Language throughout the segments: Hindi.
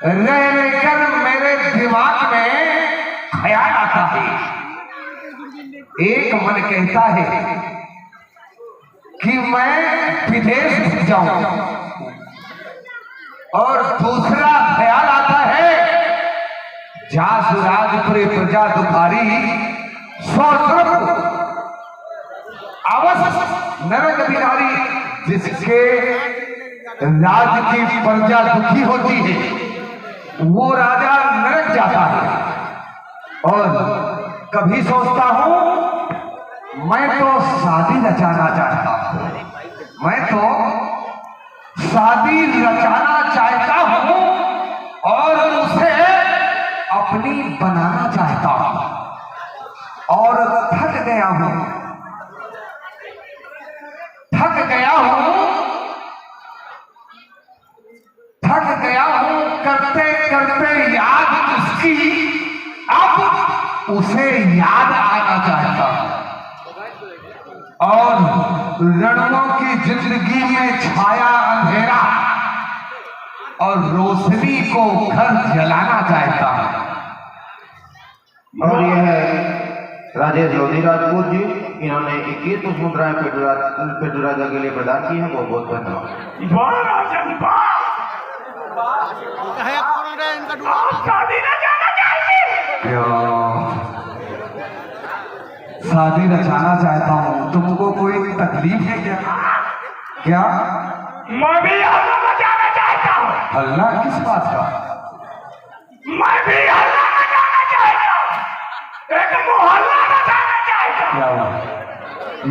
रहकर मेरे दिमाग में ख्याल आता है। एक मन कहता है कि मैं विदेश जाऊं और दूसरा ख्याल आता है जासुराजपुरी प्रजा दुखारी अवश्य नरक बिहारी, जिसके राज की प्रजा दुखी होती है वो राजा नरक जाता है। और कभी सोचता हूं मैं तो शादी रचाना चाहता हूं, मैं तो शादी रचाना चाहता हूं और उसे अपनी बनाना चाहता हूं। और थक गया हूं करते करते याद उसकी अब उसे याद आना चाहता हूं। और रणों की जिंदगी में छाया अंधेरा और रोशनी को घर जलाना चाहता हूं। और यह है राजेश लोधी राजपूत जी, इन्होंने 21 मुद्राएं पेटू राजा के लिए प्रदान की है। वो बहुत धन्यवाद। शादी रचाना चाहता हूँ, तुमको कोई तकलीफ है क्या? क्या मैं भी हल्ला मचाना चाहता हूँ। हल्ला किस बात का? मैं भी हल्ला मचाना चाहता हूँ, एक मोहल्ला मचाना चाहता हूँ। क्या हुआ?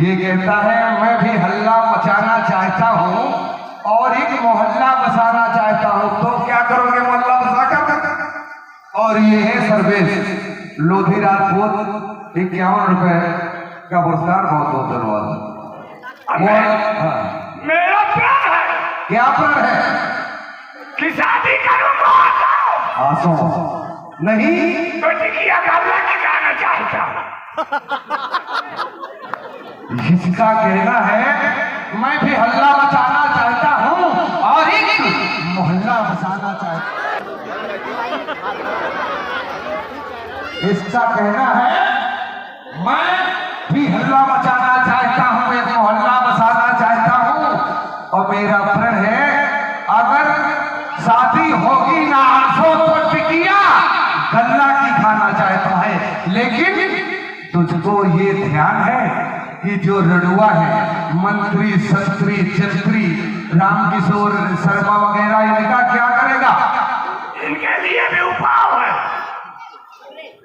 ये कहता है मैं भी हल्ला मचाना चाहता हूँ और एक मोहल्ला बसाना चाहता हूँ। तो क्या करोगे मोहल्ला बसा कर? और ये है सर्वेश लोधी राजपूत, 51 रुपए का पुरस्कार। बहुत बहुत धन्यवाद। मेरा प्रण है। क्या प्रण है? कि शादी करूंगा। आसो नहीं तो टिकिया गल्ला निकालना चाहता हूँ। इसका कहना है मैं भी हल्ला मचाना चाहता हूँ और एक मोहल्ला बसाना चाहता हूँ। इसका कहना है मैं भी हल्ला मचाना चाहता हूँ, एक मोहल्ला बसाना चाहता हूँ। और मेरा प्रण है अगर शादी होगी ना आंसू तो टिकिया गल्ला की खाना चाहता है। लेकिन तुझको ये ध्यान है कि जो रड़ुआ है मंत्री शस्त्री जंत्री रामकिशोर शर्मा वगैरह इनका क्या करेगा? इनके लिए भी उपाय है,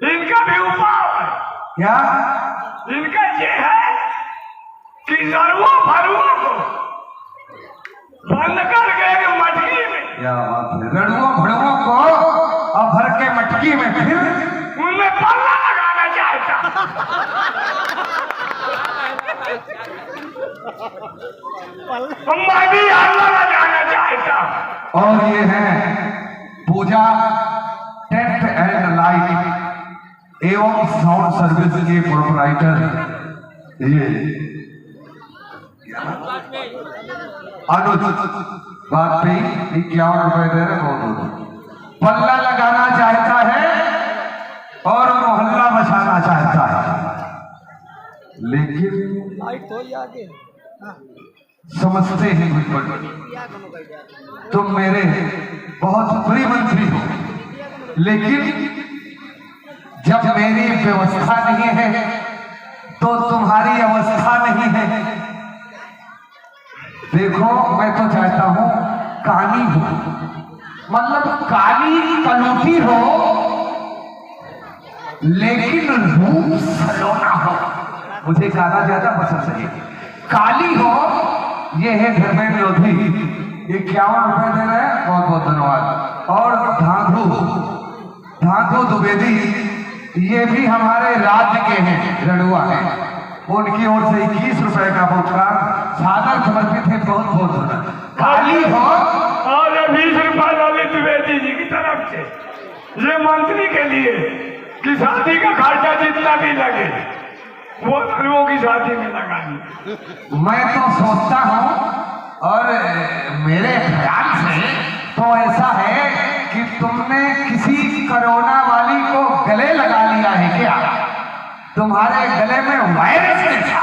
इनका भी उपाय है। क्या? इनका ये है कि नरुआ भरुआ को बंद करके मटकी में, क्या बात है, रड़ुआ भड़ुआ को अब भर के मटकी में फिर उनमें पल्ला लगाना चाहता। मैं भी हल्ला लगाना चाहता। और ये है पूजा टेंट एंड लाइट एवं साउंड सर्विस के प्रोपराइटर ये अनुज वाजपेयी 51 रुपए दे रहे। बहुत पल्ला लगाना चाहता है और मोहल्ला बसाना चाहता है। लेकिन समझते हैं तुम मेरे बहुत बड़ी मंत्री हो, लेकिन जब मेरी व्यवस्था नहीं है तो तुम्हारी अवस्था नहीं है। देखो मैं तो चाहता हूं काली हो, मतलब काली कलौटी हो लेकिन रूप सलोना हो। मुझे काला ज्यादा पसंद है। काली हो। ये है धर्मेंद्र लोधी, 51 रुपए दे रहे हैं। बहुत बहुत धन्यवाद। और धाधु द्विवेदी ये भी हमारे राज्य के हैं, रड़ुआ हैं। उनकी ओर से 21 रुपए का पुरस्कार सादर समर्पित है। बहुत बहुत धन्यवाद। काली हो और 20 रुपए ललित द्विवेदी जी की तरफ से ये मंत्री के लिए कि शादी का खर्चा जितना भी लगे वो धर्मों की शादी में लगानी। मैं तो सोचता हूँ और मेरे ख्याल से तो ऐसा है कि तुमने किसी कोरोना वाली को गले लगा लिया है क्या? तुम्हारे गले में वायरस है क्या?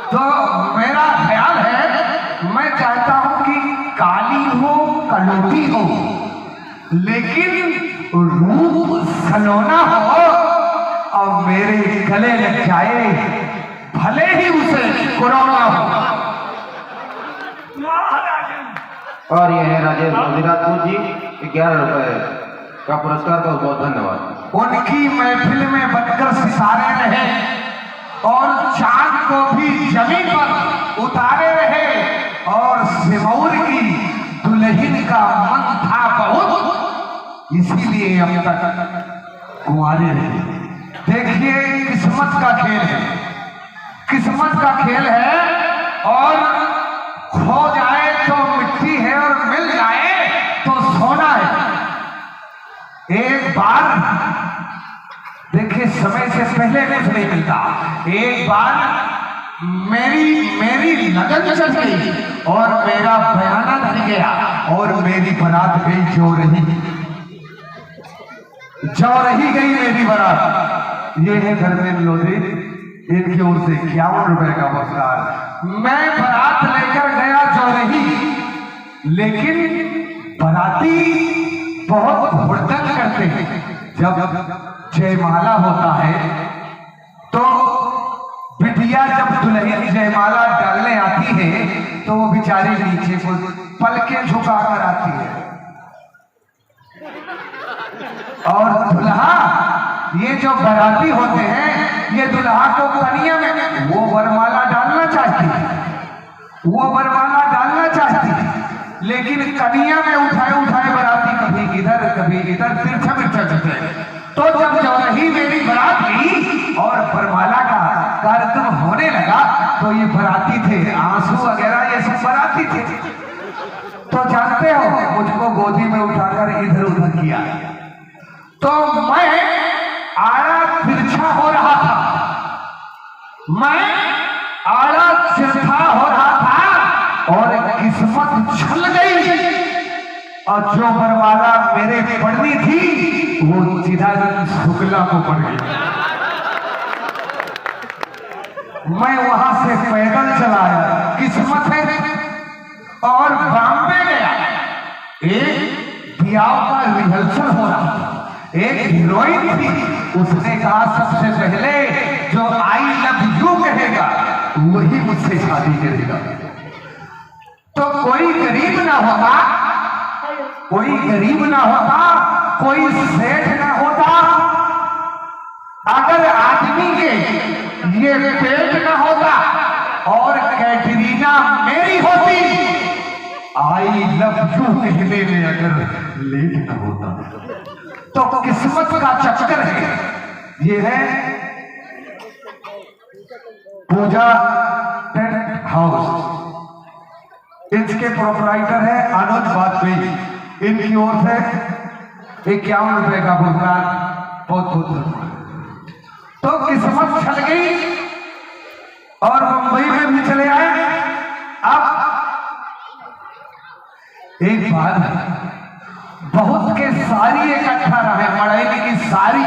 तो मेरा ख्याल है, मैं चाहता हूं कि काली हो कलौटी हो, लेकिन रूप सलोना हो और मेरे गले लग जाए, भले ही उसे कोरोना हो। और यह है राजेश लोधी राजपूत जी, 11 रुपए का पुरस्कार। बहुत बहुत धन्यवाद। उनकी महफिल में बनकर सितारे रहे और चांद को भी जमीन पर उतारे रहे, और सिमौर की दुल्हन का मन था बहुत, इसीलिए अब तक कुंवारे रहे। देखिए, किस्मत का खेल है, किस्मत का खेल है, और खो जाए तो मिट्टी है और मिल जाए तो सोना है। एक बार देखिए, समय से पहले कुछ नहीं मिलता। एक बार मेरी लगन चल गई और मेरा बयाना धर गया और मेरी बारात गई जो रही गई मेरी बारात। ये है धर्मेंद्र लोधी, इनकी ओर से 51 रुपए का पुरस्कार। मैं बारात लेकर गया जो रही, लेकिन बाराती बहुत हुड़दंग करते हैं। जब जयमाला होता है तो बिटिया जब दुल्हन जयमाला डालने आती है तो वो बेचारी नीचे को पलकें झुका कर आती है, और दुल्हा, ये जो बाराती होते हैं, ये दुल्हा को कनिया में वो वरमाला डालना चाहती है, वो वरमाला डालना चाहती है, लेकिन कनिया में उठाए बाराती कभी इधर कभी इधर तिरछा करते। तो जब जौरही मेरी बारात गई और वरमाला का कार्यक्रम होने लगा, तो ये बाराती थे, आंसू वगैरह ये सब बाराती थे। तो जानते हो, मुझको गोदी में उठाकर इधर उधर किया, तो मैं आड़ा तिरछा हो रहा था, मैं आड़ा तिरछा हो रहा था, और किस्मत छल गई, और जो वरमाला मेरे पड़नी थी वो सीधा शुक्ला को पड़ गई। मैं वहां से पैदल चला आया, किस्मत है, और बॉम्बे गया। एक ब्याह का रिहर्सल हो रहा था, एक हीरोइन थी, उसने कहा सबसे पहले जो आई लव यू कहेगा वही मुझसे शादी करेगा। तो कोई गरीब ना होता, कोई गरीब ना होता, कोई सेठ ना होता, अगर आदमी के ये पेट ना होता और कैटरीना मेरी होती, आई लव यू कहने में अगर लेट ना होता, तो किस्मत का चक्कर है। ये है पूजा टेंट हाउस, इसके प्रोपराइटर है अनुज वाजपेयी, इनकी ओर से 51 रुपए का पुरस्कार। बहुत बहुत धन्यवाद। तो किस्मत छल गई और मुंबई में भी चले आए। अब एक बार बहुत के सारी इकट्ठा रहे, मड़ैली की सारी,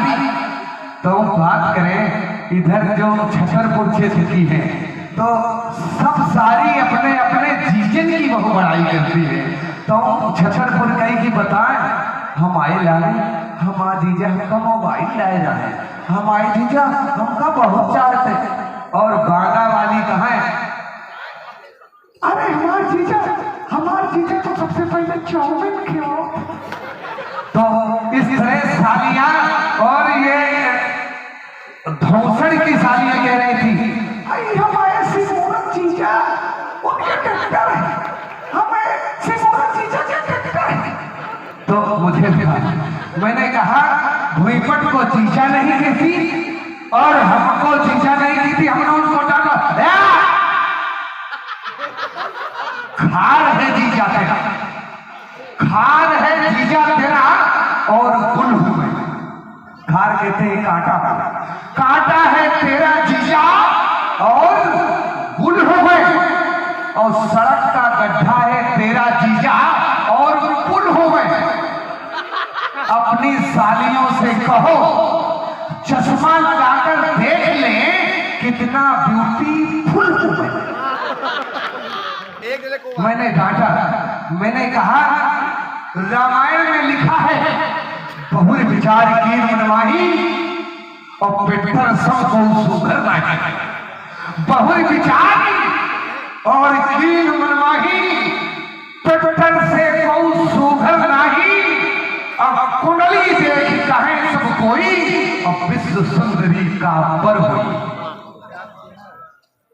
तो बात करें इधर जो छतरपुर क्षेत्र की है, तो सब सारी अपने अपने जीजन की बहु बड़ाई करती है। तो छतरपुर गई कि बताएं, हम आए लाए, हमारा जीजा हमका मोबाइल लाए जाए, हमारे जीजा हमका बहुत चाहते, और बागा वाली कहा है, अरे हमारे जीजा तो सबसे पहले चाउमीन खिलाओ। तो इस तरह सालियां, और ये धौसड़ की सालियां कह रही थी, आई हमारे सिमोरन जीजा उनके टक्कर है, हमें सिमोरन जीजा के टक्कर है। तो मुझे मैंने कहा, भूईपट को जीजा नहीं कहती और हमको जीजा नहीं कहती, हमने उनको डाला, खार है जीजा तेरा, खार है जीजा तेरा, और गुल हूं मैं। खार कहते हैं कांटा, कांटा है तेरा जीजा और गुल हूं मैं, और सड़क का गड्ढा है तेरा जीजा और सालियों से कहो चश्मा लगाकर देख ले कितना ब्यूटीफुल हूं मैं। मैंने डांटा, मैंने कहा रामायण में लिखा है बहुर विचार कीन मनमाही और पेटर सबको सुधर नहीं। बहुर विचार और कीन मनमाही पेटर से बहु सुधर नहीं। अब कुंडली देख कहे सब कोई अब विश्व सुंदरी का बर हुई।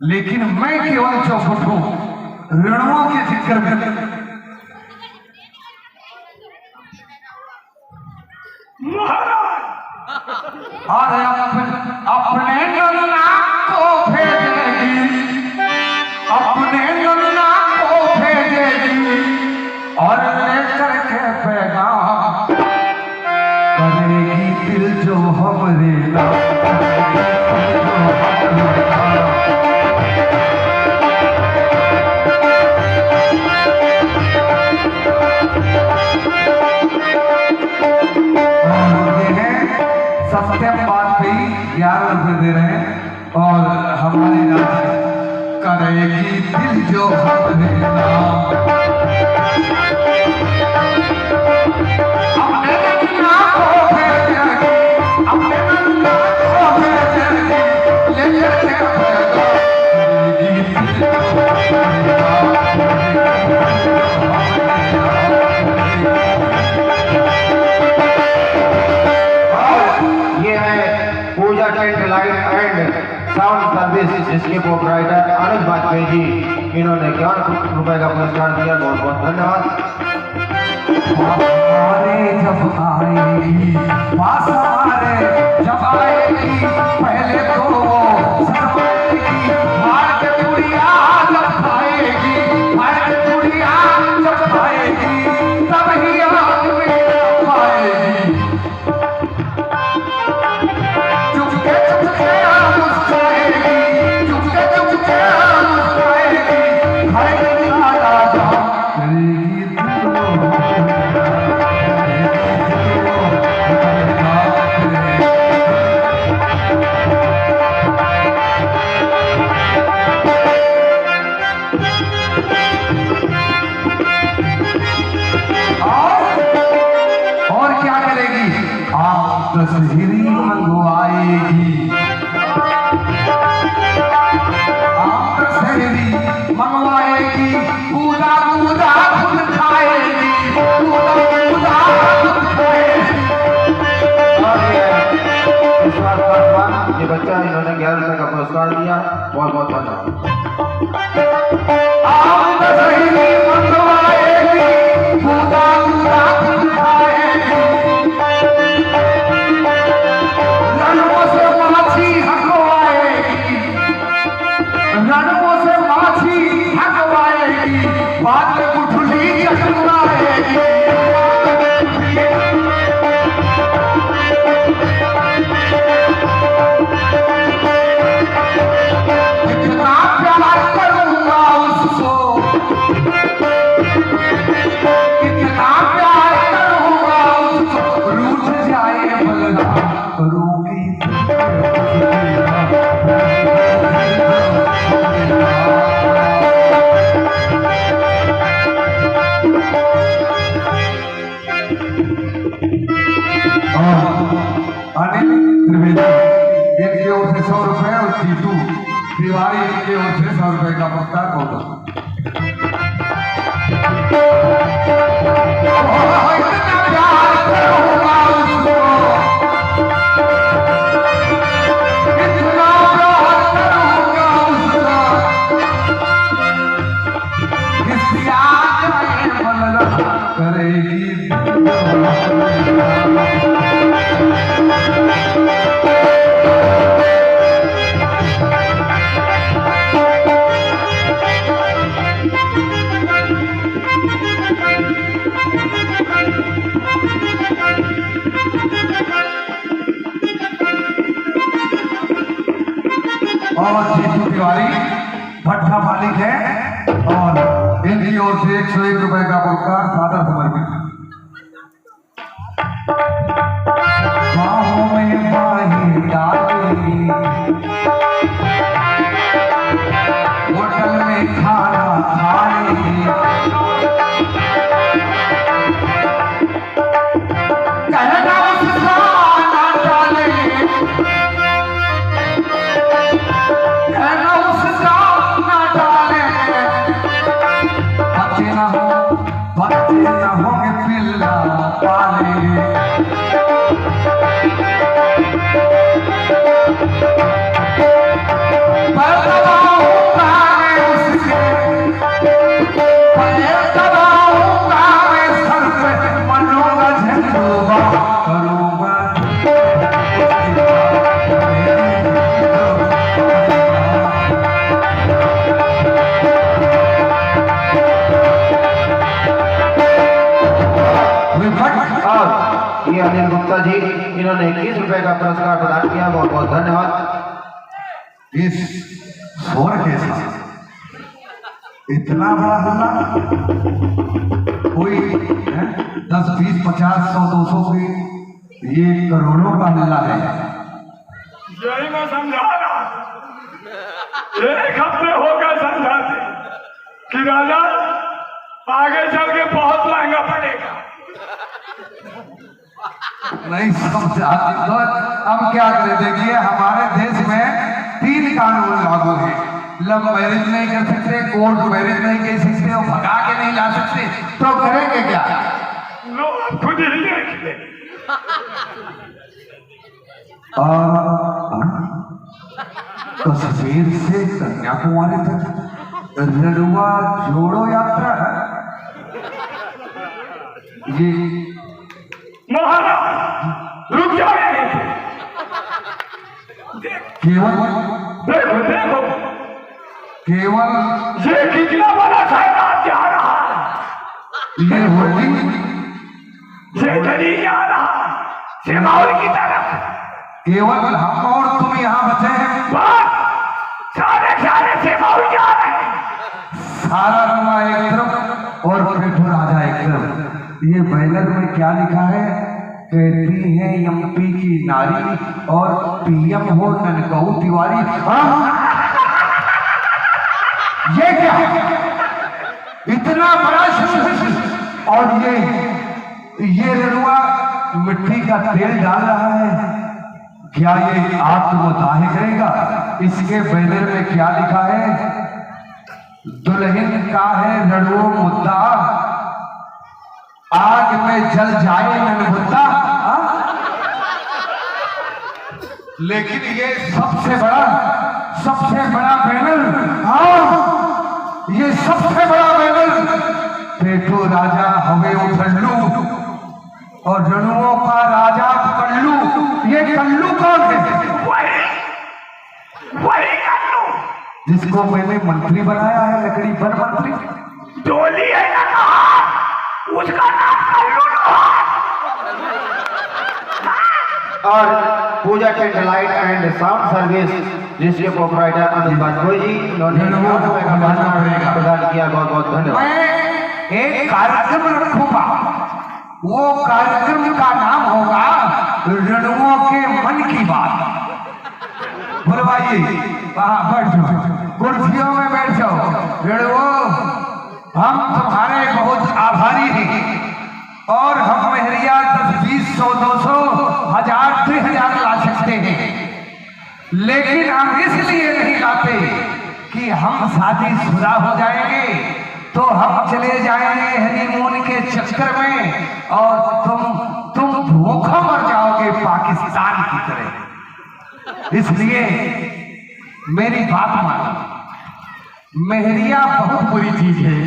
लेकिन मैं केवल चौखट हूं ऋणों के जिक्र में। और अपने नन्ना को भेजेगी, अपने नन्ना को भेजेगी और लेकर के पैगाम करेगी दिल जो हमरे सत्यम बात पे 11 रुपए दे रहे हैं और हमारी राशि करेगी दिल जो हमरे नाम। अपने नन्ना को भेजेगी, अपने नन्ना को भेजेगी, ले लेके करेगी दिल जो हमरे Pooja tent light and sound service जिसके प्रोपराइटर अनुज वाजपेयी जी, इन्होंने 11 रुपए का पुरस्कार दिया। बहुत बहुत धन्यवाद। हमारे जब आएगी पास हमारे जब आएगी पहले तो वो शर्माएगी, मार के चूड़िया जब खाएगी, मार के चूड़िया जब खाएगी तब ही आदमी पाएगी। चुपके चुपके मुस्कुराएगी, चुपके चुपके मुस्कुराएगी, खाएगी सारा जाम करेगी और क्या करेगी आप तस्वीरी मंगवाएगी, आप तस्वीरी मंगवाएगी, पूजा पूजा खुद खाएगी, पूजा पूजा खुद खाएगी। इस बार ये बच्चा इन्होंने 11 रुपए का पुरस्कार दिया। बहुत बहुत धन्यवाद। आप तस्वीरी मंगवाएगी, पूजा पूजा खुद खाएगी, रणों से माछी हकवाएगी, रणों से माछी हकवाएगी, बाद में गुठली चकवाएगी। इतना प्यार करूंगा उसको, इतना प्यार करूंगा उसको, रूठ जाए बलराम करूंगी। अनिल त्रिवेदी इनकी ओर से 100 रुपए और जीतू तिवारी इनकी ओर से 100 रुपए का पुरस्कार होगा। इतना प्यार करूंगा उसको, इतना प्यार करूंगा उसको, किसी आ जाए बलराम करेगी। और जीतू तिवारी भट्टा मालिक है और इनकी ओर से 101 रुपए का पुरस्कार सादर समर्पित। पाएंगे। पर दबाऊंगा मैं उसके, पर दबाऊंगा मैं सर पे, मनूंगा झंडूबा करूंगा। और ये अनिल गुप्ता जी, इन्होंने 21 रुपए का पुरस्कार प्रदान किया, बहुत बहुत धन्यवाद। इस शोर के साथ इतना बड़ा हल्ला, कोई 10, 20, 50, 100, 200 की, ये करोड़ों का हल्ला है। यही मैं समझा रहा, एक हफ्ते हो गए समझाते कि राजा आगे चल के बहुत महंगा पड़ेगा। नहीं समझा तो हम क्या करें। देखिए हमारे देश में 3 कानून लागू है। लव मैरिज नहीं कर सकते, कोर्ट मैरिज नहीं कर सकते, और भगा के नहीं ला सकते, तो करेंगे क्या? लो आप खुद ही देख ले। कश्मीर से कन्याकुमारी तक रड़ुआ जोड़ो यात्रा है ये। महाराज रुक जाए, केवल देखो देखो केवल ये कितना बड़ा सैलाब जा रहा है। ये होली ये गली जा रहा सिमाउर की तरफ। केवल हम और तुम यहाँ बचे हैं। बस सारे सारे सिमाउर जा रहे हैं। सारा रंगा एक तरफ और पेठो राजा एक तरफ। ये बैनर में क्या लिखा है? कहती है एमपी की नारी और पीएम हो ननकऊ तिवारी। ये क्या है? इतना बड़ा शब्द, और ये रड़ुआ मिट्टी का तेल डाल रहा है। क्या ये आत्मदाह करेगा? इसके बैनर में क्या लिखा है? दुल्हन का है रड़ुओ मुद्दा, आग में जल जाए ननबुद्दा। लेकिन ये सबसे बड़ा बैनर, हाँ ये सबसे बड़ा बैनर, पेठो राजा हवे उठल्लू और रणुओं का राजा कल्लू। ये कल्लू कौन है? वही कल्लू जिसको मैंने मंत्री बनाया है, लकड़ी वन मंत्री। डोली है ना कहा, उसका नाम कल्लू और Pooja tent light and sound service जिसके प्रोपराइटर अनिल बाजपेयी जी, इन्होंने प्रदान किया, बहुत बहुत धन्यवाद। मैं एक कार्यक्रम रखूंगा, वो कार्यक्रम का नाम होगा रणुओं के मन की बात। बुलवाइए, वहां बैठ जाओ, कुर्सियों में बैठ जाओ। रणुओं, हम तुम्हारे बहुत आभारी हैं और हम मेहरिया 10, 20, 100, 200, 1000, 3000 ला सकते हैं, लेकिन हम इसलिए नहीं लाते कि हम शादीशुदा हो जाएंगे तो हम चले जाएंगे हनीमून के चक्कर में और तुम भूखा मर जाओगे पाकिस्तान की तरह। इसलिए मेरी बात मानो, मेहरिया बहुत बुरी चीज है।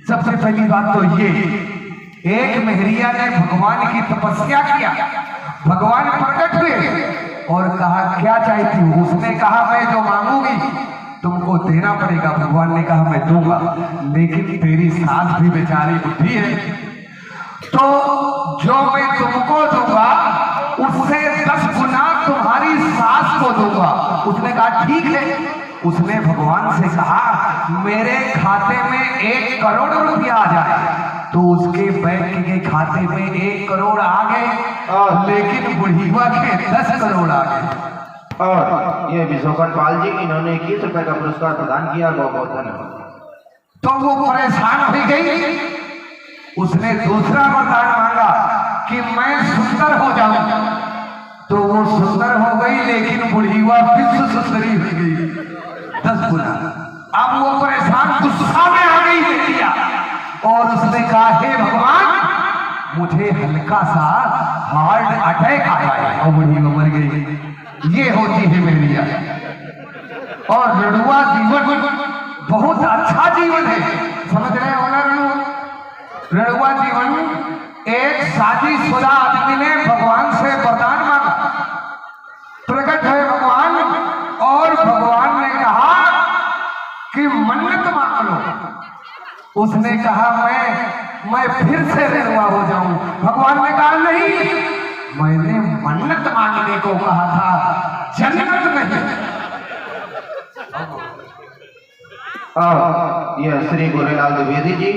सबसे पहली बात तो ये, एक मेहरिया ने भगवान की तपस्या किया, भगवान प्रकट हुए और कहा क्या चाहती हूँ? उसने कहा मैं जो मांगूंगी तुमको देना पड़ेगा। भगवान ने कहा मैं दूंगा, लेकिन तेरी सास भी बेचारी बुद्धि है, तो जो मैं तुमको दूंगा उससे 10 गुना तुम्हारी सास को दूंगा। उसने कहा ठीक है। उसने भगवान से कहा मेरे खाते में 1 करोड़ रुपया आ जाए, तो उसके बैंक के खाते में 1 करोड़ आ गए, लेकिन बुढ़ीवा के 10 करोड़ आ गए। और ये विशोकन पाल जी, इन्होंने 21 रुपए का पुरस्कार प्रदान किया, बहुत बहुत धन्यवाद। तो वो परेशान हो गई। उसने दूसरा वरदान मांगा कि मैं सुंदर हो जाऊं, तो वो सुंदर हो गई, लेकिन बुढ़ीवा विश्व सुंदरी हो गई 10 गुना। अब वो परेशान गुस्सा में आ गई बेटिया और उसने कहा हे भगवान, मुझे हल्का सा हार्ट अटैक आया है और बुढ़ी मर गई। ये होती है मेरिया। और रणुआ जीवन बहुत अच्छा जीवन है, समझ रहे हो ना रणुआ जीवन। एक शादीशुदा आदमी ने भगवान से वरदान मांगा, प्रकट है भगवान, और भगवान ने कहा कि मन्नत मांग लो। उसने कहा मैं फिर से रणुआ हो जाऊं। भगवान ने कहा नहीं, मैंने मन्नत मांगने को कहा था, जन्नत नहीं। यह श्री गोरेलाल द्विवेदी जी,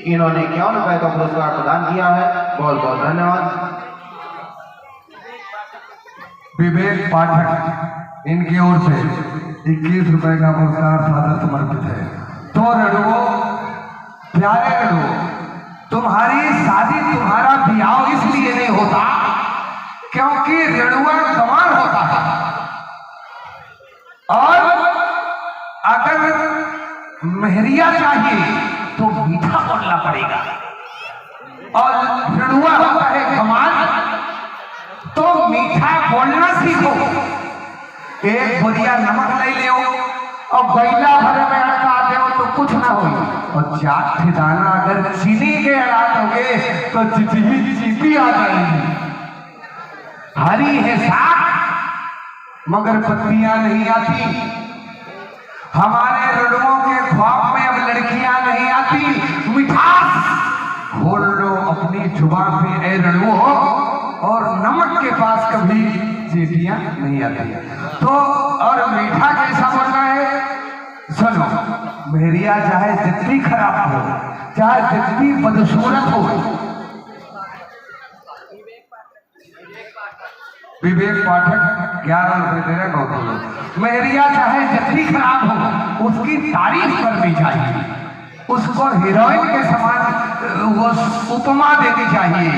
इन्होंने 51 रुपए का पुरस्कार प्रदान किया है। बहुत बहुत धन्यवाद। विवेक पाठक, इनकी ओर से 21 रुपए का पुरस्कार सादर समर्पित है। तो रणुओ, प्यारे रणुओ, तुम्हारी शादी, तुम्हारा ब्याह इसलिए नहीं होता क्योंकि रणुआ गंवार होता है, और अगर मेहरिया चाहिए तो मीठा बोलना पड़ेगा, और रणुआ होता है गंवार, तो मीठा बोलना सीखो। एक बोरिया नमक ले लो और बैला भर में अड़का दो तो कुछ ना हो, और 4 दाना अगर चीनी के अड़ा दोगे तो चिचिमी चीपी आ जाएगी। हरी है साग मगर पत्तियां नहीं आती। हमारे रणुओं के ख्वाब में अब लड़कियां नहीं आती। मिठास घोल लो अपनी जुबान पे ए रणुओ, और नमक के पास कभी चीटियां नहीं आती। तो और मीठा कैसा बोलना है, सुनो, मेहरिया चाहे जितनी खराब हो, चाहे जितनी बदसूरत हो, विवेक पाठक 11 रुपए दे रहे बहुत। मेहरिया चाहे जितनी खराब हो, उसकी तारीफ करनी चाहिए, उसको हीरोइन के समान वो उपमा देनी चाहिए,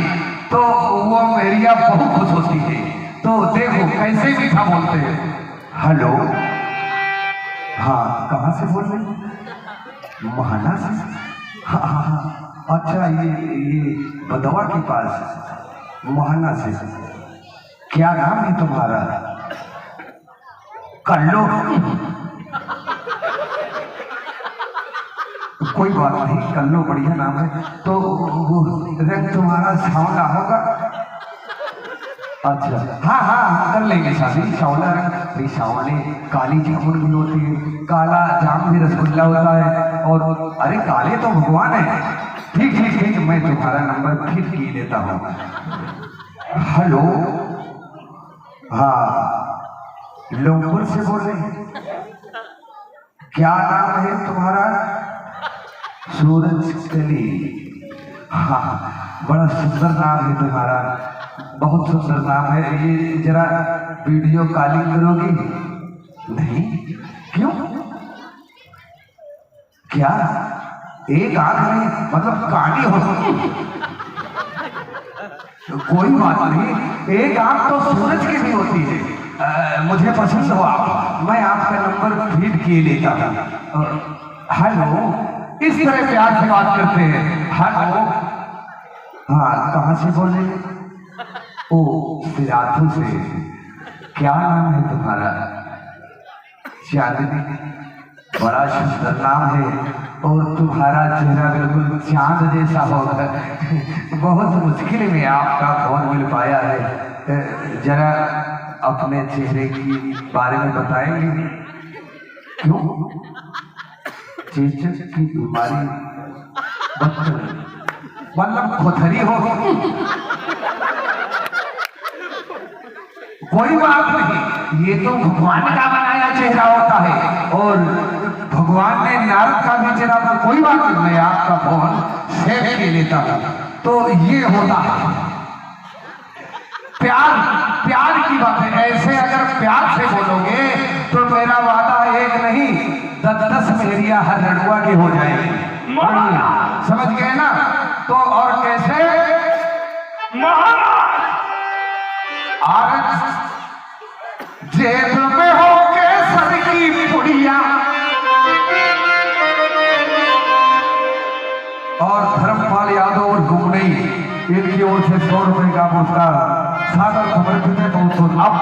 तो वो मेहरिया बहुत खुश होती है। तो देखो कैसे मीठा बोलते हैं। हेलो, हाँ, कहाँ से बोल रहे? महाना से? हाँ हाँ हाँ, अच्छा, ये बदवा के पास महाना से। क्या नाम है तुम्हारा? कल्लो। कोई बात नहीं, कल्लो बढ़िया नाम है। तो वो रंग तुम्हारा सांवला होगा? अच्छा, हाँ हाँ, कर लेंगे शादी। सांवला रंग, सांवले काली जामुन भी होती है, काला जाम भी रसगुल्ला होता है, और अरे काले तो भगवान है। ठीक ठीक ठीक, मैं तुम्हारा नंबर फिर की लेता हूँ। हेलो, हाँ, लोमपुर से बोल रहे हैं? क्या नाम है तुम्हारा? सूरज कली। हाँ, बड़ा सुंदर नाम है तुम्हारा, बहुत सुंदर नाम है। ये जरा वीडियो कॉलिंग करोगी? नहीं, क्यों? क्या एक आंख में मतलब काली हो? कोई बात नहीं, एक आंख तो सूरज की भी होती है। मुझे पसंद हो आप, मैं आपका नंबर फीड किए लेता हूँ। हेलो, इस तरह प्यार से बात करते हैं। हेलो, हाँ, कहाँ से बोल रहे हैं? ओ, सिराथू से। क्या नाम है तुम्हारा? चांदनी। बड़ा सुंदर नाम है, और तुम्हारा चेहरा बिल्कुल चांद जैसा होगा। बहुत मुश्किल में आपका फोन मिल पाया है। जरा अपने चेहरे की बारे में बताएंगे? क्यों? चेचक की बीमारी मतलब खोथरी हो? कोई बात नहीं, ये तो भगवान का बनाया चेहरा होता है, और भगवान ने नारद का भी चेहरा, तो कोई बात नहीं, मैं आपका फोन सेव ले लेता हूँ। तो ये होता है प्यार, प्यार की बात है। ऐसे अगर प्यार से बोलोगे तो मेरा वादा एक नहीं 10 मेहरिया हर रणुआ के हो जाएंगे। समझ गए ना? तो और कैसे? आज जेब में हो के सर की पुड़िया, और धर्मपाल यादव और घुमनई इनकी ओर से 100 रुपए का पुरस्कार सादर समर्पित है। बहुत अब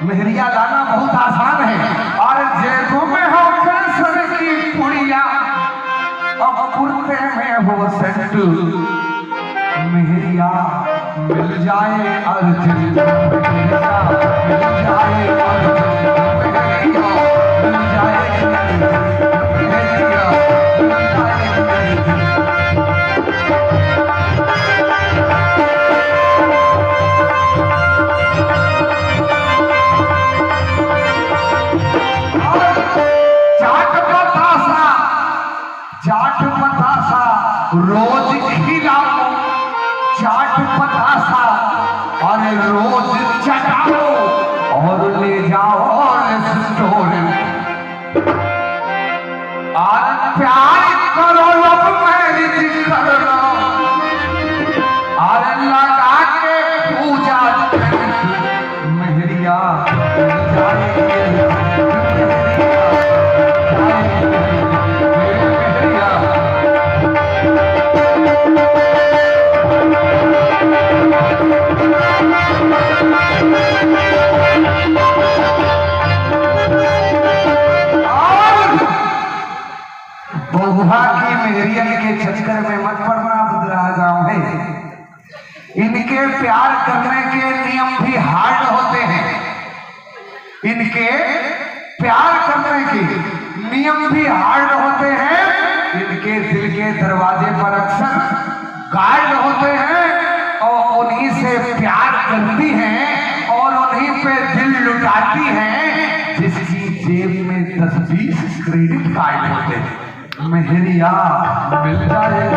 मेहरिया लाना बहुत आसान है। और जेबों में हो कैंसर की पुड़िया, अब कुर्ते में हो सेट, मेहरिया मिल जाए अर्जुन, मेहरिया मिल जाए अर्जुन, मेहरिया मिल जाए अर्जुन, मेहरिया मिल जाए अर्जुन। चाट पतासा रोज खिलाओ, चाट पतासा और रोज चटाओ और ले जाओ स्टोर और प्यार करो, अब मैरिज कर लो और लगा के पूजा मेहरिया बहुहा की मेहरियन के चक्कर में मत पड़ना, बुधरा गांव है। इनके प्यार करने के नियम भी हार्ड होते हैं, इनके प्यार करने के नियम भी हार्ड होते हैं। इनके दिल के दरवाजे पर अक्सर गार्ड होते हैं और उन्हीं से प्यार करती हैं और उन्हीं पे दिल लुटाती हैं जिसकी जेब में 10-20 क्रेडिट कार्ड होते हैं। मेहरिया मिल जाएगी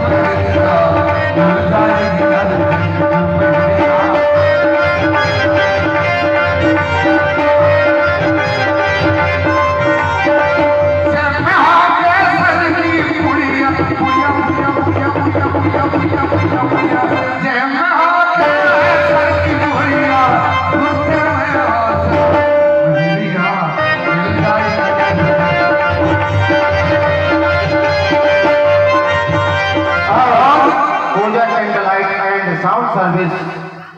मेहरिया मिल जाएगी मेहरिया। साउंड सर्विस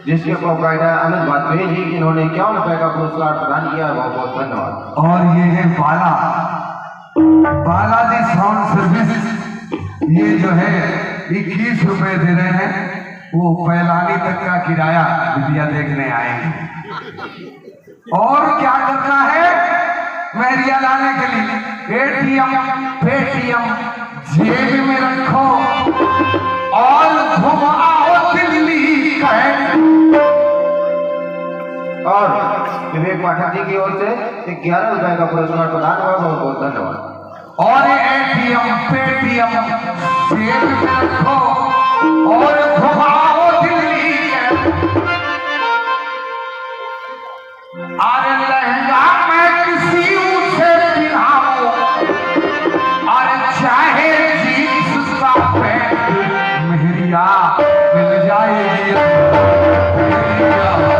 जिसके प्रोप्राइटर अमित वाजपेयी जी, इन्होंने 51 रुपए का पुरस्कार प्रदान किया। बहुत बहुत धन्यवाद। और ये है बालाजी साउंड सर्विस, ये जो है 21 रुपए दे रहे हैं। वो पैलानी तक का किराया मीडिया देखने आएंगे। और क्या करना है मेहरिया लाने के लिए? एटीएम पेटीएम जेब में रखो और घुमाओ दिल्ली कहे। और विवेक पाठक जी की ओर से 11 रुपए का पुरस्कार प्रदान हुआ। बहुत बहुत धन्यवाद। और एटीएम पेटीएम जेब में रखो और घुमाओ दिल्ली कहे। अरे लहंगा मैं किसी से पिन्हाऊं, अरे चाहे जींस का पैंट, मेहरिया मिल जाएगी मेहरिया मिल जाएगी।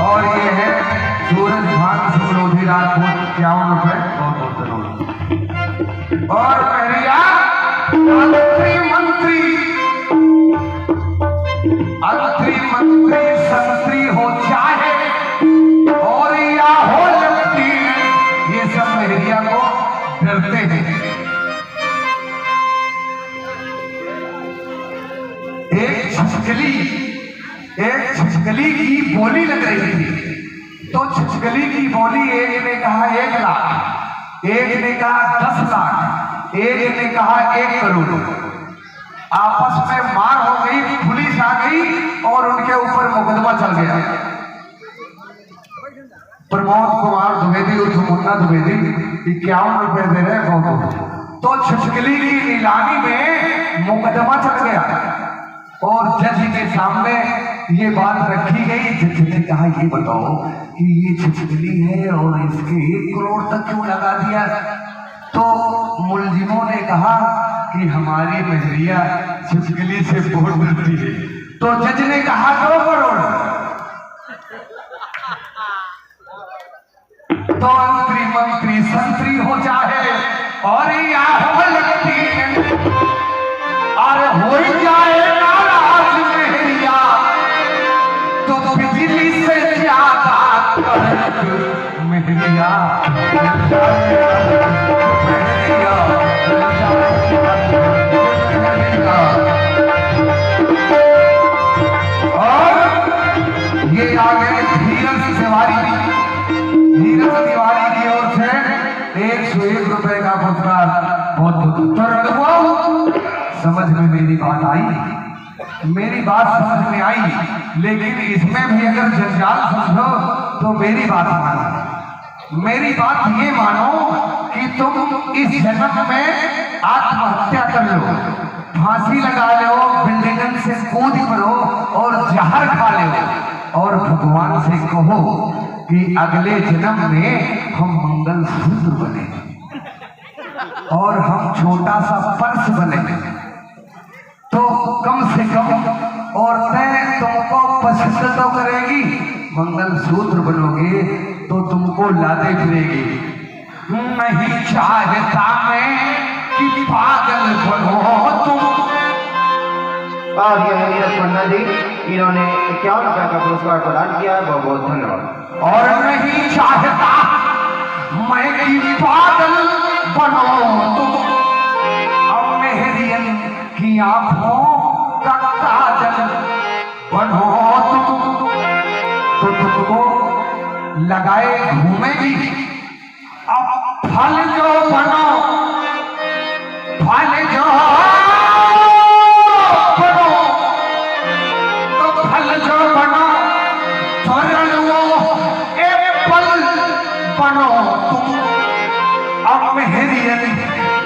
और ये है सूरज भान सिंह लोधी राजपूत 51 रुपए। बहुत बहुत धन्यवाद। और मेहरिया मंत्री संतरी हो चाहे और या हो लगती, ये सब मेहरिया को डरते हैं। एक छिछकली की बोली लग रही थी, तो छिछकली की बोली एक ने कहा 1 लाख, एक ने कहा 10 लाख, एक ने कहा 1 करोड़। आपस में मार हो गई, पुलिस आ गई और उनके ऊपर मुकदमा चल गया। प्रमोद कुमार द्विवेदी उर्फ मुन्ना द्विवेदी 51 रुपए दे रहे हैं। तो छिछकली की नीलामी में मुकदमा चल गया और जज के सामने ये बात रखी गई। जज ने कहा ये बताओ कि ये छिछली है और इसके 1 करोड़ तक क्यों लगा दिया? तो मुलजिमों ने कहा कि हमारी मेहरिया छिछली से बहुत डरती है। तो जज ने कहा 2 करोड़। तो अंतरी मंत्री संतरी हो जाए और या हो लगती और हो जाए नाराज मेहरिया तो बिजली से ज्यादा कड़क मेहरिया और ये आ गए धीरज तिवारी। धीरज तिवारी की ओर से 101 रुपए का पुरस्कार। बहुत बहुत समझ में मेरी बात आई, मेरी बात समझ में आई, लेकिन इसमें भी अगर जंजाल समझो तो मेरी बात मानो। मेरी बात ये मानो कि तुम इस जन्म में आत्महत्या कर लो, फांसी लगा लो, बिल्डिंग से कूद पड़ो और जहर खा लो और भगवान से कहो कि अगले जन्म में हम मंगलसूत्र बने और हम छोटा सा पर्स बने, तो कम से कम औरतें तुमको पसंद तो करेगी। मंगलसूत्र बनोगे तो तुमको लादे फिरेगी। नहीं चाहता मैं कि पागल बनो तुम। और यह नीरज पन्ना जी, इन्होंने 51 रुपए का पुरस्कार प्रदान किया है। बहुत बहुत धन्यवाद। और नहीं चाहता मैं कि पागल बनो तुम। अब मेहरियन की आंखों का काजल बनो तुम, तो तुमको लगाए घूमेगी। अब फल जो बनो, फल जो बनो, तो फल जो बनो बनो तुम। अब मेहरियन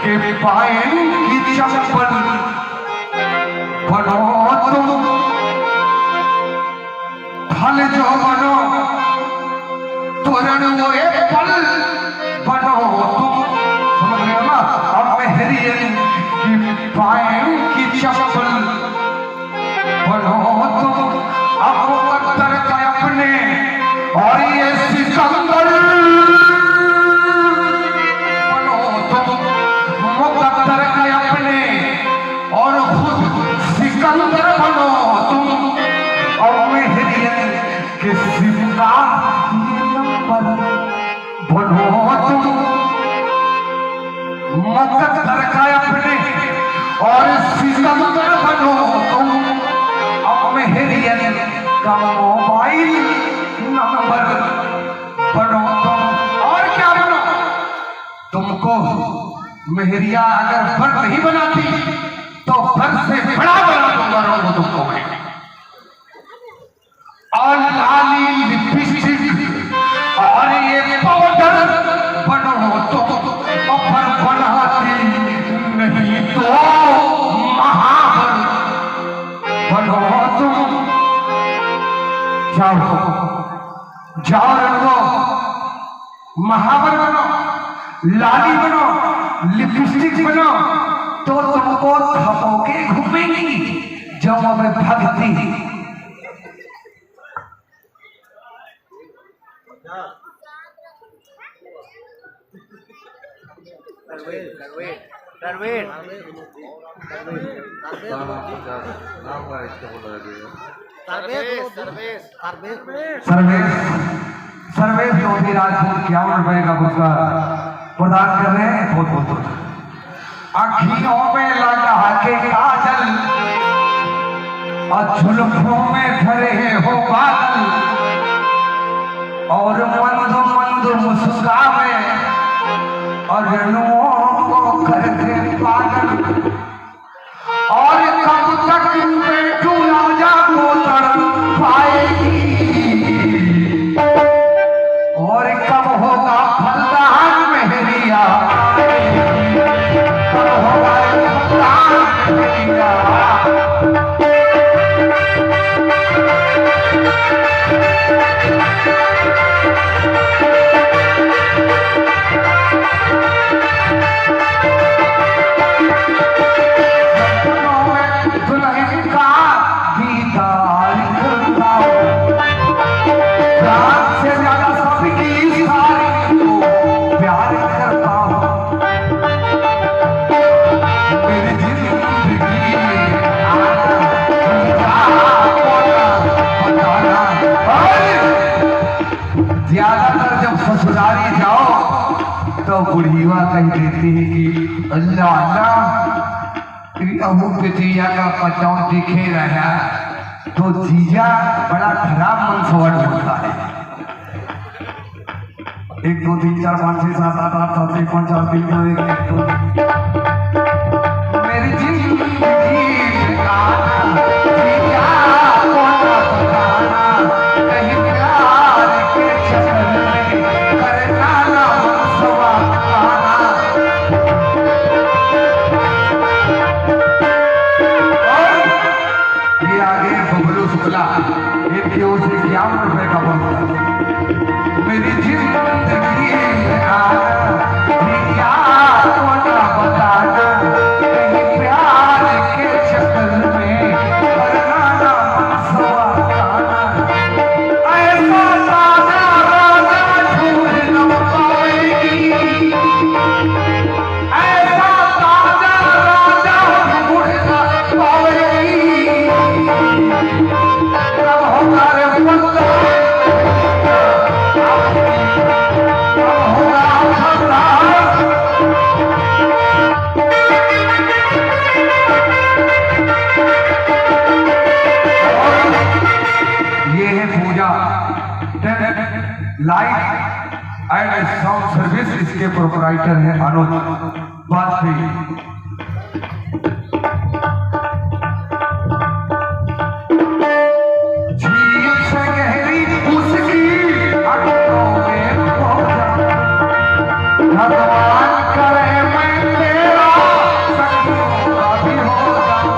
के पायल की चप्पल बनो तुम। फल जो बनो तोरण वो एप्पल बनो तुम। समझ रहे हो ना? अब मेहरियन की पायल की चप्पल बनो तुम। अब मुकद्दर का अपने और ये सिकंदर बनो तुम। मुकद्दर का अपने और खुद सिकंदर बनो तुम। और मेहरियन के सिमला नंबर बनो तुम। मुकद्दर का अपने और सिकंदर बनो तुम। अब मेहरियन का मोबाइल नंबर बनो तुम। और क्या बनो? तुमको मेहरिया अगर फर नहीं बनाती तो फर से बड़ा बना दूंगा रोग तुमको मैं। और लाली लिपस्टिक और ये पाउडर बनो तुम। और फर बनाती नहीं तो महावर बनो तुम। जाओ जाओ रखो, महावर बनो, लाली बनो, लिपस्टिक बनो, तो तुमको थपोके घूमेंगी जो हमें भगती। सर्वेश चौधरी राजपूत 51 रुपए का पुरस्कार प्रदान कर रहे हैं। बहुत बहुत अखियों में लगा के काजल और जुल्फों में धरे हो बादल और मंद मंद मुस्कावे और रनुओं को करके पागल। और कब तक बेटू राजा को तड़प पाएगी और कब होगा फलदान मेहरिया, कब होगा फलदान मेहरिया। बुढ़ीवा कह देती है कि अल्लाह अल्लाह अबू पितिया का पचाव दिखे रहा, तो जीजा बड़ा खराब मनसवट होता है। 1 2 3 4 5 6 7 8 9 10 11 12 13 14 मेरी जिंदगी में आना जीजा को ना बताना, कहीं प्यार के चक्कर में करना ना मनसवा आना। ये आगे बबलू शुक्ला, इनकी ओर से 51 रुपए का पुरस्कार। मेरी जिंदगी में आना क्या को ना बताना, कहीं प्यार के चक्कर में करना ना मनसवा आना। ऐसा ताजा राजा ढूंढ न पाएगी, ऐसा ताजा राजा ढूंढ न पाएगी, तब होगा रे बंदा, लाइट एंड साउंड सर्विस, इसके प्रोपराइटर हैं अनुज वाजपेयी। झील से गहरी उसकी अखरों में भगवान करे मैं तेरा सखियों का भी हो जाऊं।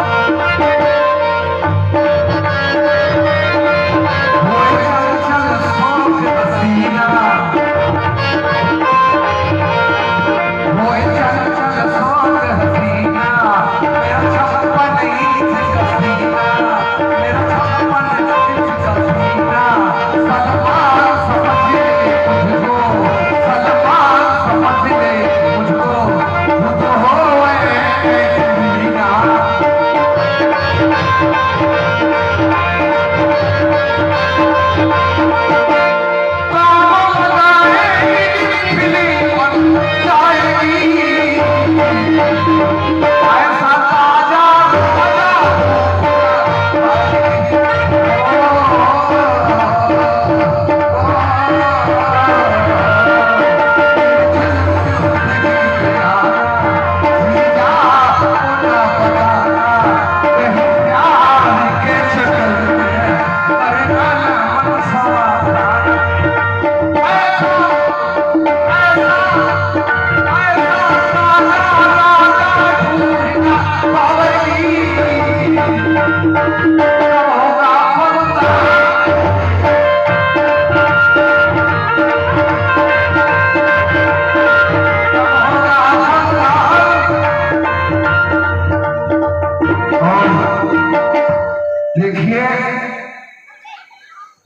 देखिए,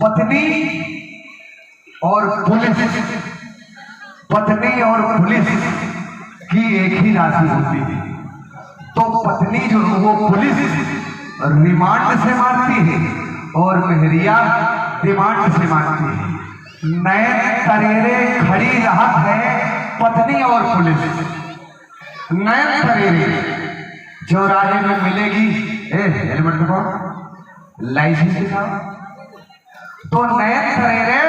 पत्नी और पुलिस की एक ही राशि होती है। तो पत्नी जो वो पुलिस रिमांड से मारती है और मेहरिया डिमांड से मारती है। नए तरेरे खड़ी रहत है पत्नी और पुलिस। नए तरेरे जो राहे में मिलेगी, हेलमेट दिखाओ, लाइसेंस दिखाओ। तो नए तरेरे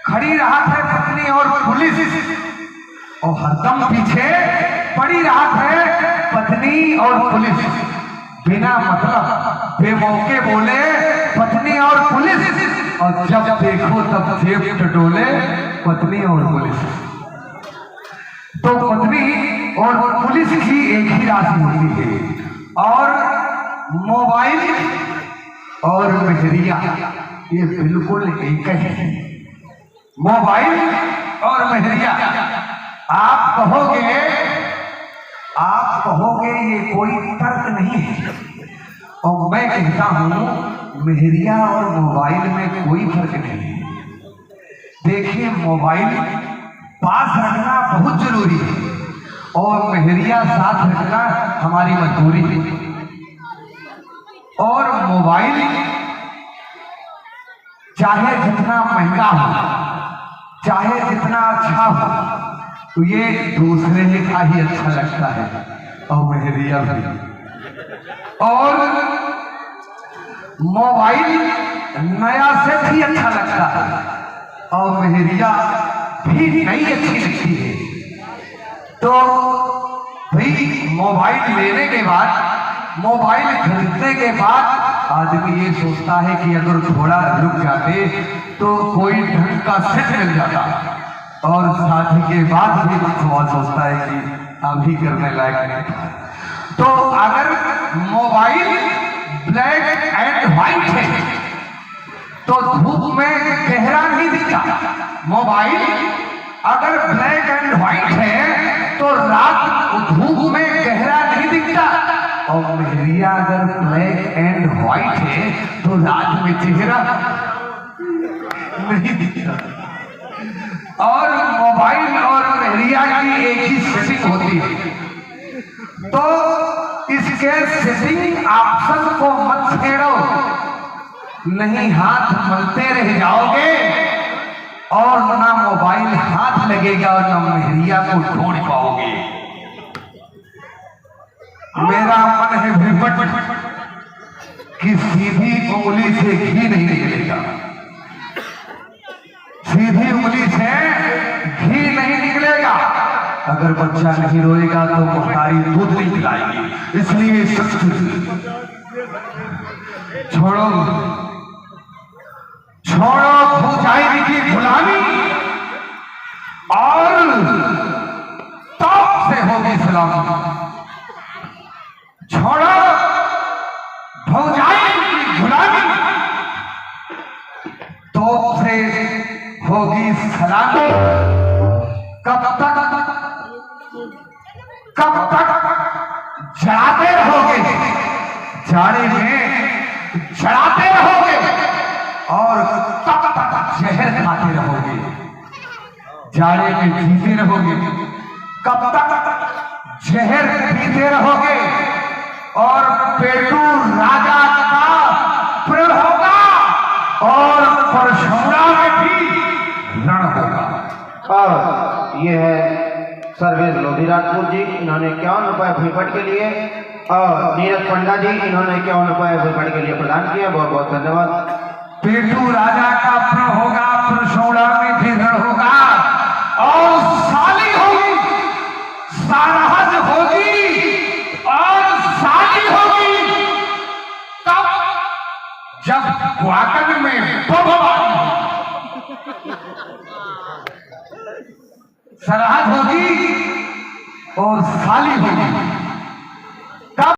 खड़ी रहत है पत्नी और पुलिस, और हरदम पीछे पड़ी रहत है पत्नी और पुलिस। बिना मतलब बेमौके बोले पत्नी और पुलिस, और जब देखो तब जेब टटोले पत्नी और पुलिस। तो पत्नी और पुलिस की एक ही राशि होती है। और मोबाइल और मेहरिया ये बिल्कुल एक है। मोबाइल और मेहरिया, आप कहोगे ये कोई तर्क नहीं है, और मैं कहता हूं मेहरिया और मोबाइल में कोई फर्क नहीं है। देखिए, मोबाइल पास रखना बहुत जरूरी है और मेहरिया साथ रखना हमारी मजबूरी है। और मोबाइल चाहे जितना महंगा हो, चाहे जितना अच्छा हो, तो ये दूसरे का ही अच्छा लगता है और मेहरिया भी। और मोबाइल नया सेट ही अच्छा लगता है और मेहरिया भी नई अच्छी लगती है। तो भाई मोबाइल लेने के बाद, मोबाइल खरीदने के बाद आदमी ये सोचता है कि अगर थोड़ा रुक जाते तो कोई ढंग का सेट मिल जाता, और शादी के बाद भी थोड़ा सोचता है कि अभी करने लायक नहीं था। तो अगर मोबाइल ब्लैक एंड व्हाइट है तो धूप में गहरा नहीं दिखता। मोबाइल अगर ब्लैक एंड व्हाइट है तो रात धूप में गहरा नहीं दिखता, और मेहरिया अगर ब्लैक एंड व्हाइट है तो रात में चेहरा नहीं दिखता। और मोबाइल और मेहरिया की एक ही सेटिंग होती है, तो इसके सेटिंग ऑप्शन को मत छेड़ो, नहीं हाथ मलते रह जाओगे और ना मोबाइल हाथ लगेगा और ना मेहरिया को ढूंढ पाओगे। मेरा मन है विपट कि सीधी उंगली से घी नहीं निकलेगा, सीधी उंगली से घी नहीं निकलेगा। अगर बच्चा नहीं रोएगा तो महतारी दूध नहीं पिलाएगी। इसलिए छोड़ो छोड़ो भौजाई की गुलामी, और तौब से होगी सलामी। छोड़ो भौजाई की गुलामी, तौब से होगी सलामी। कब तक जड़ाते रहोगे, जाड़े में जड़ाते रहोगे और तब तक जहर खाते रहोगे, जाड़े में जीते रहोगे। कब तक जहर पीते रहोगे और पेटू राजा का प्रण होगा और परशुरा में भी रण होगा। और ये है सर्वेश लोधी राजपूत जी, इन्होंने 51 रुपए भूपट के लिए, और नीरज पंडा जी इन्होंने 51 रुपए भूपट के लिए प्रदान किया। बहुत बहुत धन्यवाद। पेटू राजा का प्रण होगा, परशुरा में भी रण होगा, और साली होगी, सारहद होगी और साली होगी। तब जब ग्वाकन में सरहद होगी और साली होगी।